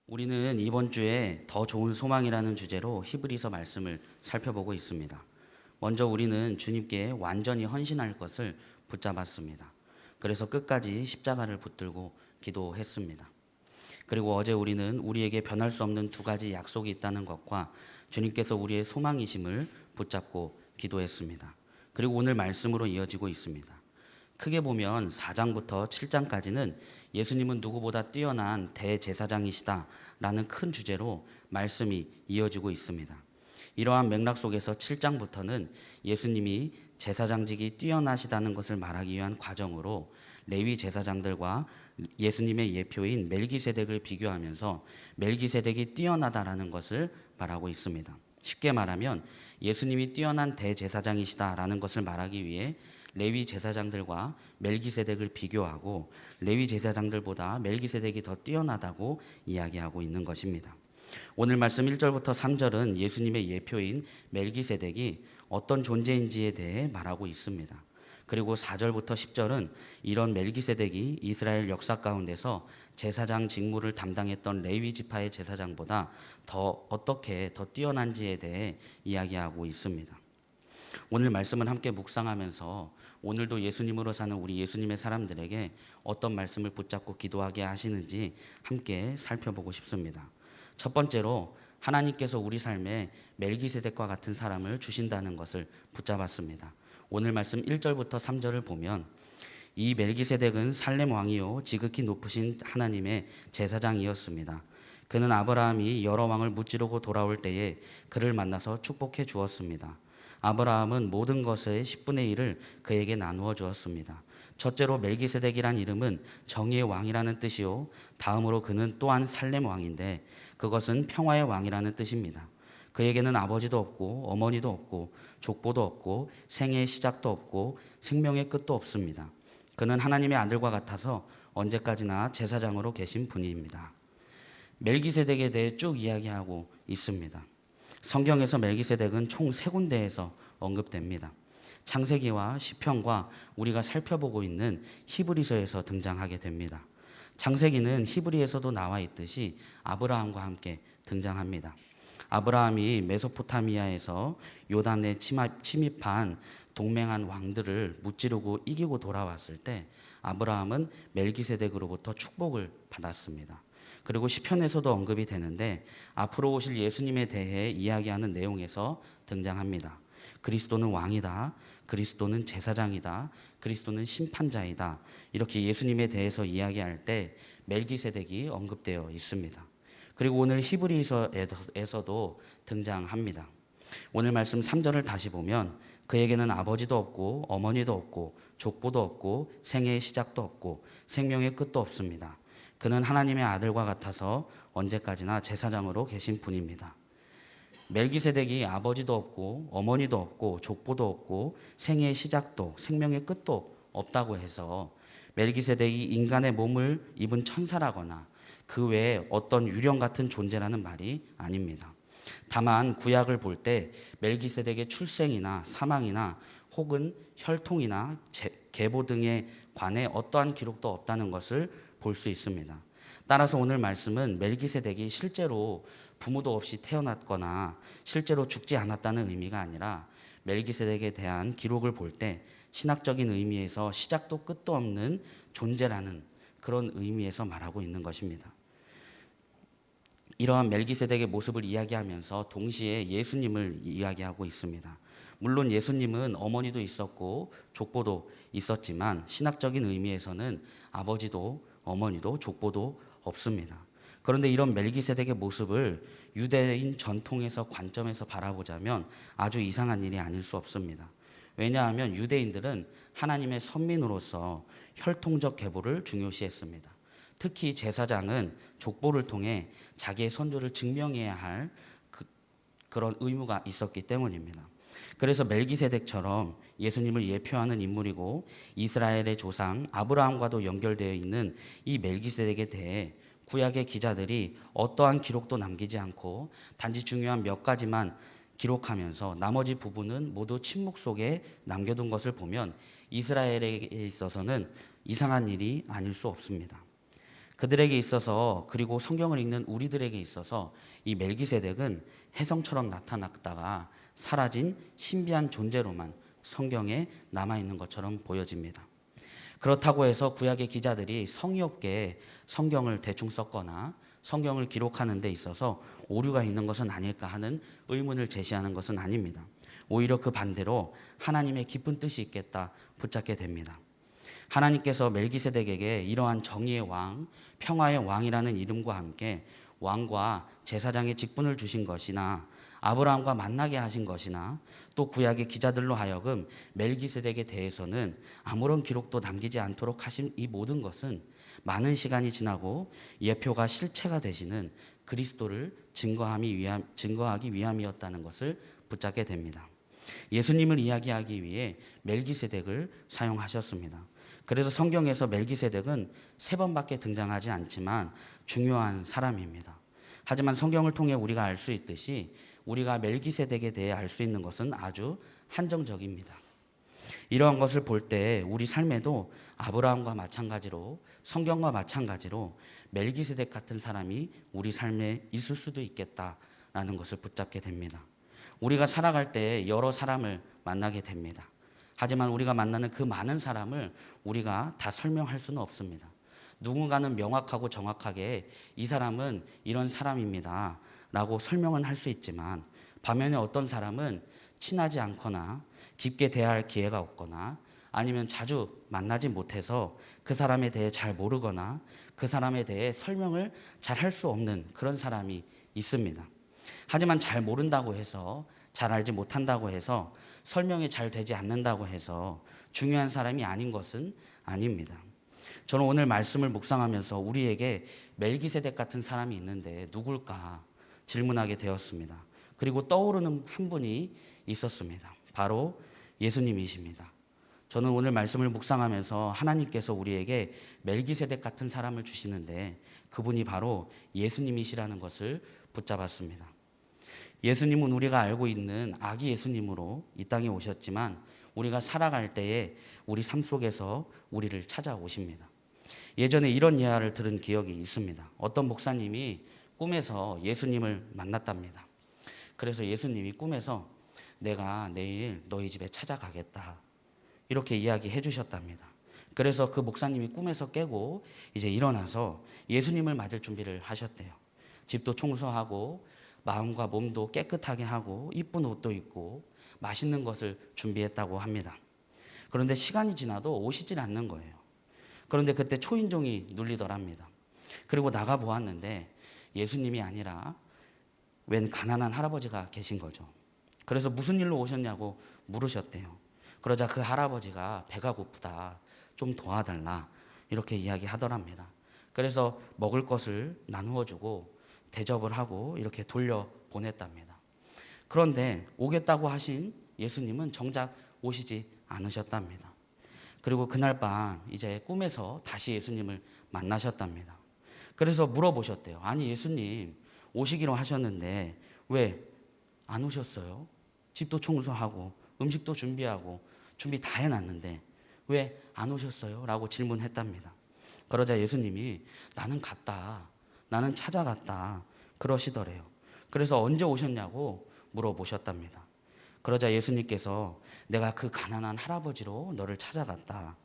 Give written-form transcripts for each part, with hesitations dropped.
우리는 이번 주에 더 좋은 소망이라는 주제로 히브리서 말씀을 살펴보고 있습니다. 먼저 우리는 주님께 완전히 헌신할 것을 붙잡았습니다. 그래서 끝까지 십자가를 붙들고 기도했습니다. 그리고 어제 우리는 우리에게 변할 수 없는 두 가지 약속이 있다는 것과 주님께서 우리의 소망이심을 붙잡고 기도했습니다. 그리고 오늘 말씀으로 이어지고 있습니다. 크게 보면 4장부터 7장까지는 예수님은 누구보다 뛰어난 대제사장이시다라는 큰 주제로 말씀이 이어지고 있습니다. 이러한 맥락 속에서 7장부터는 예수님이 제사장직이 뛰어나시다는 것을 말하기 위한 과정으로 레위 제사장들과 예수님의 예표인 멜기세덱을 비교하면서 멜기세덱이 뛰어나다라는 것을 말하고 있습니다. 쉽게 말하면 예수님이 뛰어난 대제사장이시다라는 것을 말하기 위해 레위 제사장들과 멜기세덱을 비교하고 레위 제사장들보다 멜기세덱이 더 뛰어나다고 이야기하고 있는 것입니다. 오늘 말씀 1절부터 3절은 예수님의 예표인 멜기세덱이 어떤 존재인지에 대해 말하고 있습니다. 그리고 4절부터 10절은 이런 멜기세덱이 이스라엘 역사 가운데서 제사장 직무를 담당했던 레위 지파의 제사장보다 어떻게 더 뛰어난지에 대해 이야기하고 있습니다. 오늘 말씀을 함께 묵상하면서 오늘도 예수님으로 사는 우리 예수님의 사람들에게 어떤 말씀을 붙잡고 기도하게 하시는지 함께 살펴보고 싶습니다. 첫 번째로 하나님께서 우리 삶에 멜기세덱과 같은 사람을 주신다는 것을 붙잡았습니다. 오늘 말씀 1절부터 3절을 보면 이 멜기세덱은 살렘 왕이요 지극히 높으신 하나님의 제사장이었습니다. 그는 아브라함이 여러 왕을 무찌르고 돌아올 때에 그를 만나서 축복해 주었습니다. 아브라함은 모든 것의 10분의 1을 그에게 나누어 주었습니다. 첫째로 멜기세덱이란 이름은 정의의 왕이라는 뜻이요 다음으로 그는 또한 살렘 왕인데 그것은 평화의 왕이라는 뜻입니다. 그에게는 아버지도 없고 어머니도 없고 족보도 없고 생애의 시작도 없고 생명의 끝도 없습니다. 그는 하나님의 아들과 같아서 언제까지나 제사장으로 계신 분입니다. 멜기세덱에 대해 쭉 이야기하고 있습니다. 성경에서 멜기세덱은 총 3군데에서 언급됩니다. 창세기와 시편과 우리가 살펴보고 있는 히브리서에서 등장하게 됩니다. 창세기는 히브리에서도 나와 있듯이 아브라함과 함께 등장합니다. 아브라함이 메소포타미아에서 요단에 침입한 동맹한 왕들을 무찌르고 이기고 돌아왔을 때 아브라함은 멜기세덱으로부터 축복을 받았습니다. 그리고 시편에서도 언급이 되는데 앞으로 오실 예수님에 대해 이야기하는 내용에서 등장합니다. 그리스도는 왕이다. 그리스도는 제사장이다. 그리스도는 심판자이다. 이렇게 예수님에 대해서 이야기할 때 멜기세덱이 언급되어 있습니다. 그리고 오늘 히브리서에서도 등장합니다. 오늘 말씀 3절을 다시 보면 그에게는 아버지도 없고 어머니도 없고 족보도 없고 생애의 시작도 없고 생명의 끝도 없습니다. 그는 하나님의 아들과 같아서 언제까지나 제사장으로 계신 분입니다. 멜기세덱이 아버지도 없고 어머니도 없고 족보도 없고 생애의 시작도 생명의 끝도 없다고 해서 멜기세덱이 인간의 몸을 입은 천사라거나 그 외에 어떤 유령 같은 존재라는 말이 아닙니다. 다만 구약을 볼 때 멜기세덱의 출생이나 사망이나 혹은 혈통이나 계보 등에 관해 어떠한 기록도 없다는 것을 볼 수 있습니다. 따라서 오늘 말씀은 멜기세덱이 실제로 부모도 없이 태어났거나 실제로 죽지 않았다는 의미가 아니라 멜기세덱에 대한 기록을 볼 때 신학적인 의미에서 시작도 끝도 없는 존재라는 그런 의미에서 말하고 있는 것입니다. 이러한 멜기세덱의 모습을 이야기하면서 동시에 예수님을 이야기하고 있습니다. 물론 예수님은 어머니도 있었고 족보도 있었지만 신학적인 의미에서는 아버지도 어머니도 족보도 없습니다. 그런데 이런 멜기세덱의 모습을 유대인 전통에서 관점에서 바라보자면 아주 이상한 일이 아닐 수 없습니다. 왜냐하면 유대인들은 하나님의 선민으로서 혈통적 계보를 중요시했습니다. 특히 제사장은 족보를 통해 자기의 선조를 증명해야 할 그런 의무가 있었기 때문입니다. 그래서 멜기세덱처럼 예수님을 예표하는 인물이고 이스라엘의 조상 아브라함과도 연결되어 있는 이 멜기세덱에 대해 구약의 기자들이 어떠한 기록도 남기지 않고 단지 중요한 몇 가지만 기록하면서 나머지 부분은 모두 침묵 속에 남겨둔 것을 보면 이스라엘에 있어서는 이상한 일이 아닐 수 없습니다. 그들에게 있어서, 그리고 성경을 읽는 우리들에게 있어서 이 멜기세덱은 혜성처럼 나타났다가 사라진 신비한 존재로만 성경에 남아있는 것처럼 보여집니다. 그렇다고 해서 구약의 기자들이 성의 없게 성경을 대충 썼거나 성경을 기록하는 데 있어서 오류가 있는 것은 아닐까 하는 의문을 제시하는 것은 아닙니다. 오히려 그 반대로 하나님의 깊은 뜻이 있겠다 붙잡게 됩니다. 하나님께서 멜기세덱에게 이러한 정의의 왕, 평화의 왕이라는 이름과 함께 왕과 제사장의 직분을 주신 것이나 아브라함과 만나게 하신 것이나 또 구약의 기자들로 하여금 멜기세덱에 대해서는 아무런 기록도 남기지 않도록 하신 이 모든 것은 많은 시간이 지나고 예표가 실체가 되시는 그리스도를 증거하기 위함이었다는 것을 붙잡게 됩니다. 예수님을 이야기하기 위해 멜기세덱을 사용하셨습니다. 그래서 성경에서 멜기세덱은 3번밖에 등장하지 않지만 중요한 사람입니다. 하지만 성경을 통해 우리가 알 수 있듯이 우리가 멜기세덱에 대해 알 수 있는 것은 아주 한정적입니다. 이러한 것을 볼 때 우리 삶에도 아브라함과 마찬가지로, 성경과 마찬가지로 멜기세덱 같은 사람이 우리 삶에 있을 수도 있겠다라는 것을 붙잡게 됩니다. 우리가 살아갈 때 여러 사람을 만나게 됩니다. 하지만 우리가 만나는 그 많은 사람을 우리가 다 설명할 수는 없습니다. 누군가는 명확하고 정확하게 이 사람은 이런 사람입니다 라고 설명은 할 수 있지만, 반면에 어떤 사람은 친하지 않거나 깊게 대화할 기회가 없거나 아니면 자주 만나지 못해서 그 사람에 대해 잘 모르거나 그 사람에 대해 설명을 잘 할 수 없는 그런 사람이 있습니다. 하지만 잘 모른다고 해서, 잘 알지 못한다고 해서, 설명이 잘 되지 않는다고 해서 중요한 사람이 아닌 것은 아닙니다. 저는 오늘 말씀을 묵상하면서 우리에게 멜기세덱 같은 사람이 있는데 누굴까 질문하게 되었습니다. 그리고 떠오르는 한 분이 있었습니다. 바로 예수님이십니다. 저는 오늘 말씀을 묵상하면서 하나님께서 우리에게 멜기세덱 같은 사람을 주시는데 그분이 바로 예수님이시라는 것을 붙잡았습니다. 예수님은 우리가 알고 있는 아기 예수님으로 이 땅에 오셨지만 우리가 살아갈 때에 우리 삶 속에서 우리를 찾아오십니다. 예전에 이런 예화를 들은 기억이 있습니다. 어떤 목사님이 꿈에서 예수님을 만났답니다. 그래서 예수님이 꿈에서 내가 내일 너희 집에 찾아가겠다 이렇게 이야기해 주셨답니다. 그래서 그 목사님이 꿈에서 깨고 이제 일어나서 예수님을 맞을 준비를 하셨대요. 집도 청소하고 마음과 몸도 깨끗하게 하고 이쁜 옷도 입고 맛있는 것을 준비했다고 합니다. 그런데 시간이 지나도 오시질 않는 거예요. 그런데 그때 초인종이 눌리더랍니다. 그리고 나가 보았는데 예수님이 아니라 웬 가난한 할아버지가 계신 거죠. 그래서 무슨 일로 오셨냐고 물으셨대요. 그러자 그 할아버지가 배가 고프다, 좀 도와달라 이렇게 이야기하더랍니다. 그래서 먹을 것을 나누어 주고 대접을 하고 이렇게 돌려보냈답니다. 그런데 오겠다고 하신 예수님은 정작 오시지 않으셨답니다. 그리고 그날 밤 이제 꿈에서 다시 예수님을 만나셨답니다. 그래서 물어보셨대요. 아니 예수님 오시기로 하셨는데 왜 안 오셨어요? 집도 청소하고 음식도 준비하고 준비 다 해놨는데 왜 안 오셨어요? 라고 질문했답니다. 그러자 예수님이 나는 갔다, 나는 찾아갔다 그러시더래요. 그래서 언제 오셨냐고 물어보셨답니다. 그러자 예수님께서 내가 그 가난한 할아버지로 너를 찾아갔다.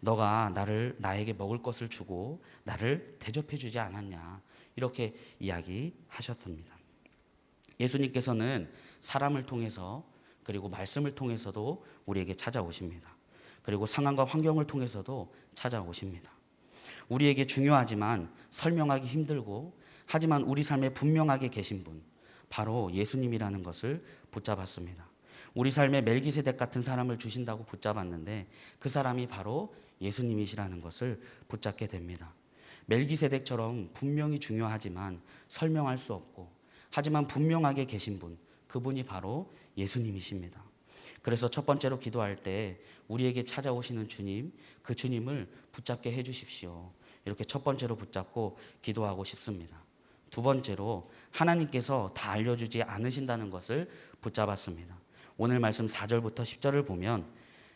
너가 나에게 먹을 것을 주고 나를 대접해 주지 않았냐 이렇게 이야기하셨습니다. 예수님께서는 사람을 통해서 그리고 말씀을 통해서도 우리에게 찾아오십니다. 그리고 상황과 환경을 통해서도 찾아오십니다. 우리에게 중요하지만 설명하기 힘들고 하지만 우리 삶에 분명하게 계신 분, 바로 예수님이라는 것을 붙잡았습니다. 우리 삶에 멜기세덱 같은 사람을 주신다고 붙잡았는데 그 사람이 바로 예수님이시라는 것을 붙잡게 됩니다. 멜기세덱처럼 분명히 중요하지만 설명할 수 없고 하지만 분명하게 계신 분, 그분이 바로 예수님이십니다. 그래서 첫 번째로 기도할 때 우리에게 찾아오시는 주님, 그 주님을 붙잡게 해주십시오. 이렇게 첫 번째로 붙잡고 기도하고 싶습니다. 두 번째로 하나님께서 다 알려주지 않으신다는 것을 붙잡았습니다. 오늘 말씀 4절부터 10절을 보면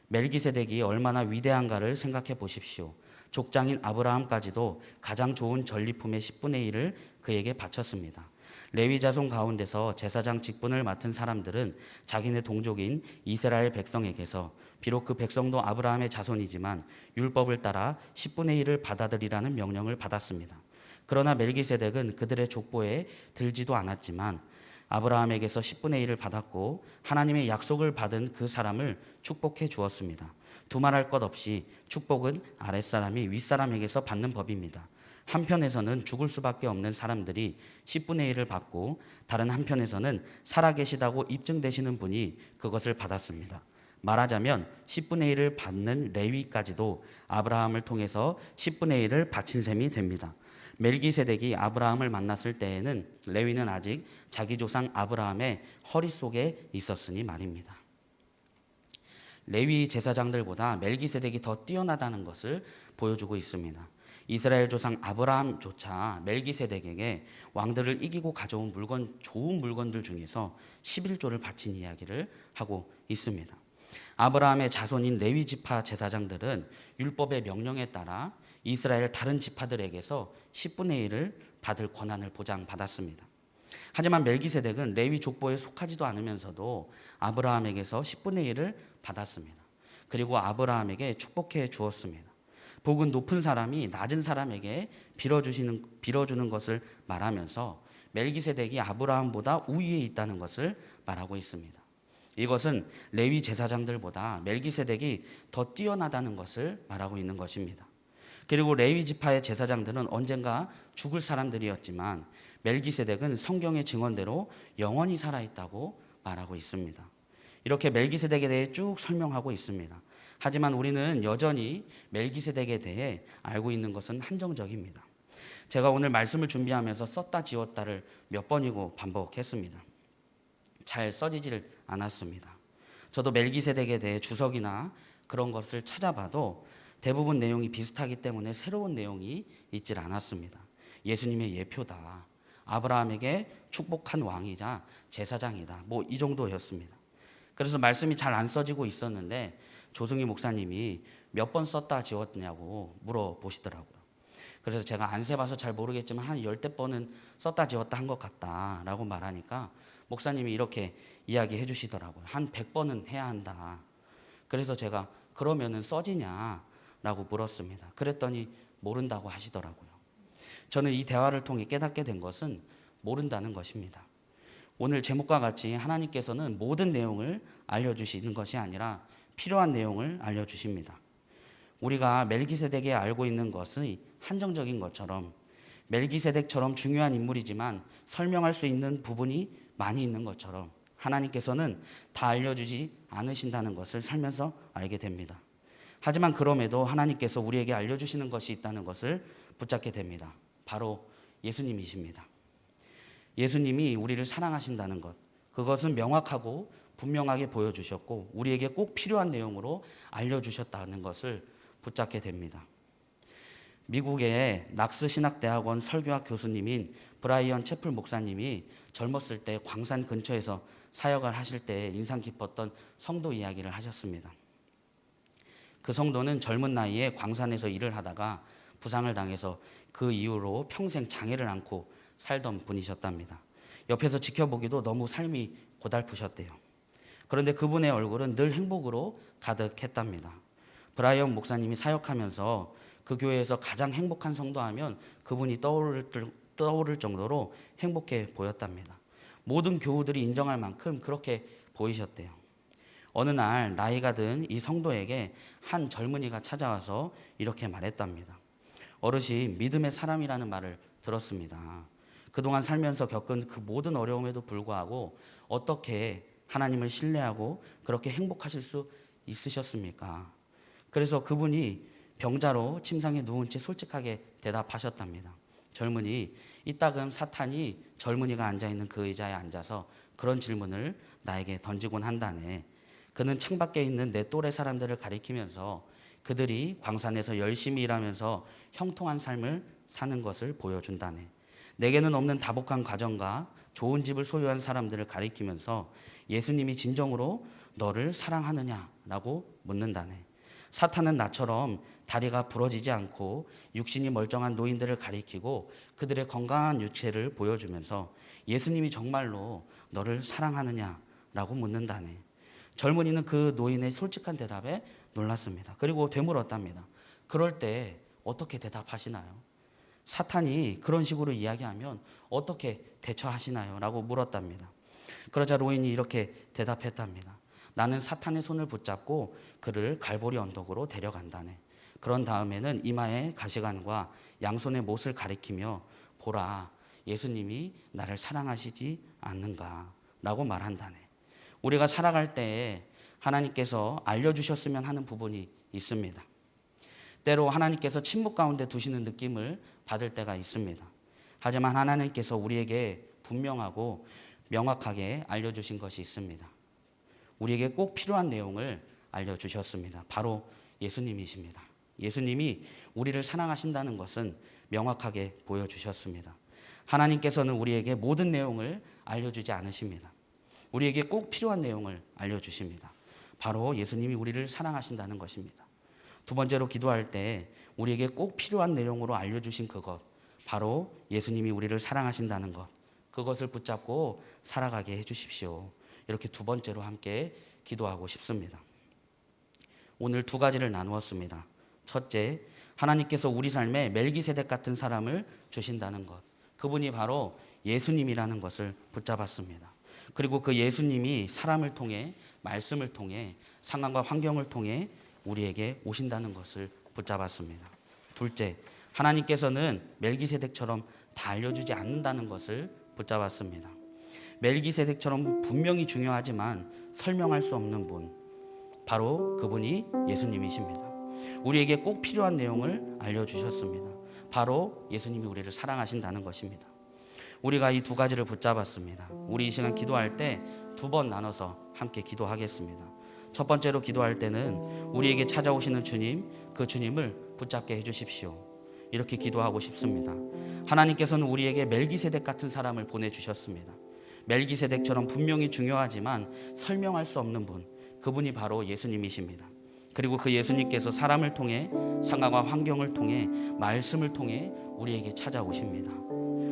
멜기세덱이 얼마나 위대한가를 생각해 보십시오. 족장인 아브라함까지도 가장 좋은 전리품의 10분의 1을 그에게 바쳤습니다. 레위 자손 가운데서 제사장 직분을 맡은 사람들은 자기네 동족인 이스라엘 백성에게서 비록 그 백성도 아브라함의 자손이지만 율법을 따라 10분의 1을 받아들이라는 명령을 받았습니다. 그러나 멜기세덱은 그들의 족보에 들지도 않았지만 아브라함에게서 10분의 1을 받았고 하나님의 약속을 받은 그 사람을 축복해 주었습니다. 두말할 것 없이 축복은 아랫사람이 윗사람에게서 받는 법입니다. 한편에서는 죽을 수밖에 없는 사람들이 10분의 1을 받고 다른 한편에서는 살아계시다고 입증되시는 분이 그것을 받았습니다. 말하자면 10분의 1을 받는 레위까지도 아브라함을 통해서 10분의 1을 바친 셈이 됩니다. 멜기세덱이 아브라함을 만났을 때에는 레위는 아직 자기 조상 아브라함의 허리 속에 있었으니 말입니다. 레위 제사장들보다 멜기세덱이 더 뛰어나다는 것을 보여주고 있습니다. 이스라엘 조상 아브라함조차 멜기세덱에게 왕들을 이기고 가져온 좋은 물건들 중에서 11조를 바친 이야기를 하고 있습니다. 아브라함의 자손인 레위 지파 제사장들은 율법의 명령에 따라 이스라엘 다른 지파들에게서 10분의 1을 받을 권한을 보장받았습니다. 하지만 멜기세덱은 레위 족보에 속하지도 않으면서도 아브라함에게서 10분의 1을 받았습니다. 그리고 아브라함에게 축복해 주었습니다. 복은 높은 사람이 낮은 사람에게 빌어주는 것을 말하면서 멜기세덱이 아브라함보다 우위에 있다는 것을 말하고 있습니다. 이것은 레위 제사장들보다 멜기세덱이 더 뛰어나다는 것을 말하고 있는 것입니다. 그리고 레위 지파의 제사장들은 언젠가 죽을 사람들이었지만 멜기세덱은 성경의 증언대로 영원히 살아있다고 말하고 있습니다. 이렇게 멜기세덱에 대해 쭉 설명하고 있습니다. 하지만 우리는 여전히 멜기세덱에 대해 알고 있는 것은 한정적입니다. 제가 오늘 말씀을 준비하면서 썼다 지웠다를 몇 번이고 반복했습니다. 잘 써지질 않았습니다. 저도 멜기세덱에 대해 주석이나 그런 것을 찾아봐도 대부분 내용이 비슷하기 때문에 새로운 내용이 있질 않았습니다. 예수님의 예표다. 아브라함에게 축복한 왕이자 제사장이다. 이 정도였습니다. 그래서 말씀이 잘 안 써지고 있었는데 조승희 목사님이 몇 번 썼다 지웠냐고 물어보시더라고요. 그래서 제가 안 세봐서 잘 모르겠지만 한 10대 번은 썼다 지웠다 한 것 같다라고 말하니까 목사님이 이렇게 이야기해 주시더라고요. 한 100번은 해야 한다. 그래서 제가 그러면은 써지냐라고 물었습니다. 그랬더니 모른다고 하시더라고요. 저는 이 대화를 통해 깨닫게 된 것은 모른다는 것입니다. 오늘 제목과 같이 하나님께서는 모든 내용을 알려주시는 것이 아니라 필요한 내용을 알려주십니다. 우리가 멜기세덱에 알고 있는 것이 한정적인 것처럼 멜기세덱처럼 중요한 인물이지만 설명할 수 있는 부분이 많이 있는 것처럼 하나님께서는 다 알려주지 않으신다는 것을 살면서 알게 됩니다. 하지만 그럼에도 하나님께서 우리에게 알려주시는 것이 있다는 것을 붙잡게 됩니다. 바로 예수님이십니다. 예수님이 우리를 사랑하신다는 것, 그것은 명확하고 분명하게 보여주셨고 우리에게 꼭 필요한 내용으로 알려주셨다는 것을 붙잡게 됩니다. 미국의 낙스 신학대학원 설교학 교수님인 브라이언 채플 목사님이 젊었을 때 광산 근처에서 사역을 하실 때 인상 깊었던 성도 이야기를 하셨습니다. 그 성도는 젊은 나이에 광산에서 일을 하다가 부상을 당해서 그 이후로 평생 장애를 안고 살던 분이셨답니다. 옆에서 지켜보기도 너무 삶이 고달프셨대요. 그런데 그분의 얼굴은 늘 행복으로 가득했답니다. 브라이언 목사님이 사역하면서 그 교회에서 가장 행복한 성도하면 그분이 떠오를 정도로 행복해 보였답니다. 모든 교우들이 인정할 만큼 그렇게 보이셨대요. 어느 날 나이가 든 이 성도에게 한 젊은이가 찾아와서 이렇게 말했답니다. 어르신, 믿음의 사람이라는 말을 들었습니다. 그동안 살면서 겪은 그 모든 어려움에도 불구하고 어떻게 하나님을 신뢰하고 그렇게 행복하실 수 있으셨습니까? 그래서 그분이 병자로 침상에 누운 채 솔직하게 대답하셨답니다. 젊은이, 이따금 사탄이 젊은이가 앉아있는 그 의자에 앉아서 그런 질문을 나에게 던지곤 한다네. 그는 창밖에 있는 내 또래 사람들을 가리키면서 그들이 광산에서 열심히 일하면서 형통한 삶을 사는 것을 보여준다네. 내게는 없는 다복한 가정과 좋은 집을 소유한 사람들을 가리키면서 예수님이 진정으로 너를 사랑하느냐라고 묻는다네. 사탄은 나처럼 다리가 부러지지 않고 육신이 멀쩡한 노인들을 가리키고 그들의 건강한 육체를 보여주면서 예수님이 정말로 너를 사랑하느냐라고 묻는다네. 젊은이는 그 노인의 솔직한 대답에 놀랐습니다. 그리고 되물었답니다. 그럴 때 어떻게 대답하시나요? 사탄이 그런 식으로 이야기하면 어떻게 대처하시나요? 라고 물었답니다. 그러자 노인이 이렇게 대답했답니다. 나는 사탄의 손을 붙잡고 그를 갈보리 언덕으로 데려간다네. 그런 다음에는 이마에 가시관과 양손에 못을 가리키며 보라, 예수님이 나를 사랑하시지 않는가? 라고 말한다네. 우리가 살아갈 때에 하나님께서 알려주셨으면 하는 부분이 있습니다. 때로 하나님께서 침묵 가운데 두시는 느낌을 받을 때가 있습니다. 하지만 하나님께서 우리에게 분명하고 명확하게 알려주신 것이 있습니다. 우리에게 꼭 필요한 내용을 알려주셨습니다. 바로 예수님이십니다. 예수님이 우리를 사랑하신다는 것은 명확하게 보여주셨습니다. 하나님께서는 우리에게 모든 내용을 알려주지 않으십니다. 우리에게 꼭 필요한 내용을 알려주십니다. 바로 예수님이 우리를 사랑하신다는 것입니다. 두 번째로 기도할 때 우리에게 꼭 필요한 내용으로 알려주신 그것, 바로 예수님이 우리를 사랑하신다는 것, 그것을 붙잡고 살아가게 해주십시오. 이렇게 두 번째로 함께 기도하고 싶습니다. 오늘 두 가지를 나누었습니다. 첫째, 하나님께서 우리 삶에 멜기세덱 같은 사람을 주신다는 것, 그분이 바로 예수님이라는 것을 붙잡았습니다. 그리고 그 예수님이 사람을 통해, 말씀을 통해, 상황과 환경을 통해 우리에게 오신다는 것을 붙잡았습니다. 둘째, 하나님께서는 멜기세덱처럼 다 알려주지 않는다는 것을 붙잡았습니다. 멜기세덱처럼 분명히 중요하지만 설명할 수 없는 분, 바로 그분이 예수님이십니다. 우리에게 꼭 필요한 내용을 알려주셨습니다. 바로 예수님이 우리를 사랑하신다는 것입니다. 우리가 이 두 가지를 붙잡았습니다. 우리 이 시간 기도할 때 두 번 나눠서 함께 기도하겠습니다. 첫 번째로 기도할 때는 우리에게 찾아오시는 주님, 그 주님을 붙잡게 해주십시오. 이렇게 기도하고 싶습니다. 하나님께서는 우리에게 멜기세덱 같은 사람을 보내주셨습니다. 멜기세덱처럼 분명히 중요하지만 설명할 수 없는 분, 그분이 바로 예수님이십니다. 그리고 그 예수님께서 사람을 통해, 상황과 환경을 통해, 말씀을 통해 우리에게 찾아오십니다.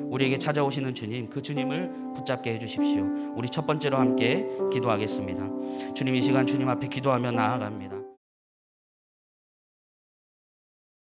우리에게 찾아오시는 주님, 그 주님을 붙잡게 해주십시오. 우리 첫 번째로 함께 기도하겠습니다. 주님, 이 시간 주님 앞에 기도하며 나아갑니다.